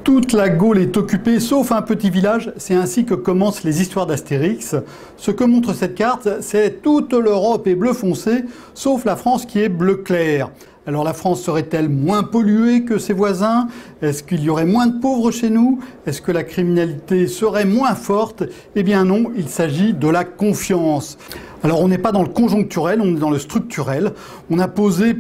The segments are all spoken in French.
Toute la Gaule est occupée, sauf un petit village. C'est ainsi que commencent les histoires d'Astérix. Ce que montre cette carte, c'est toute l'Europe est bleu foncé, sauf la France qui est bleu clair. Alors la France serait-elle moins polluée que ses voisins? Est-ce qu'il y aurait moins de pauvres chez nous? Est-ce que la criminalité serait moins forte? Eh bien non, il s'agit de la confiance. Alors on n'est pas dans le conjoncturel, on est dans le structurel. On a posé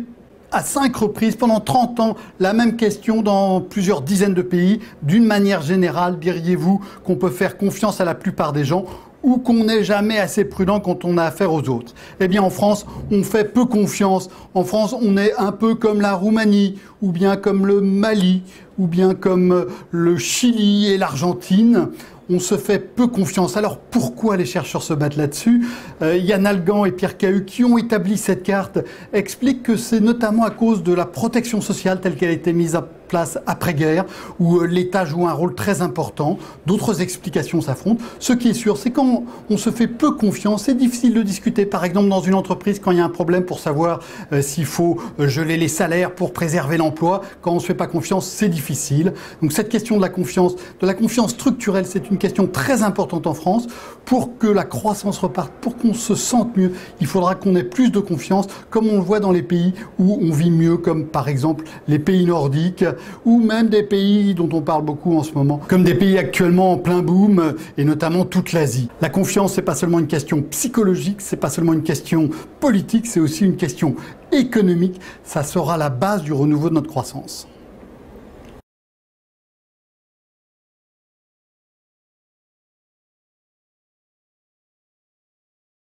à 5 reprises, pendant 30 ans, la même question dans plusieurs dizaines de pays. D'une manière générale, diriez-vous qu'on peut faire confiance à la plupart des gens ou qu'on n'est jamais assez prudent quand on a affaire aux autres? Eh bien en France, on fait peu confiance. En France, on est un peu comme la Roumanie, ou bien comme le Mali, ou bien comme le Chili et l'Argentine. On se fait peu confiance. Alors pourquoi les chercheurs se battent là-dessus? Yann Algan et Pierre Cahu, qui ont établi cette carte, expliquent que c'est notamment à cause de la protection sociale telle qu'elle a été mise en place après-guerre, où l'État joue un rôle très important. D'autres explications s'affrontent. Ce qui est sûr, c'est quand on se fait peu confiance, c'est difficile de discuter. Par exemple, dans une entreprise, quand il y a un problème pour savoir s'il faut geler les salaires pour préserver l'emploi, quand on ne se fait pas confiance, c'est difficile. Donc cette question de la confiance structurelle, c'est une question très importante en France. Pour que la croissance reparte, pour qu'on se sente mieux, il faudra qu'on ait plus de confiance, comme on le voit dans les pays où on vit mieux, comme par exemple les pays nordiques, ou même des pays dont on parle beaucoup en ce moment, comme des pays actuellement en plein boom, et notamment toute l'Asie. La confiance, c'est pas seulement une question psychologique, c'est pas seulement une question politique, c'est aussi une question économique. Ça sera la base du renouveau de notre croissance.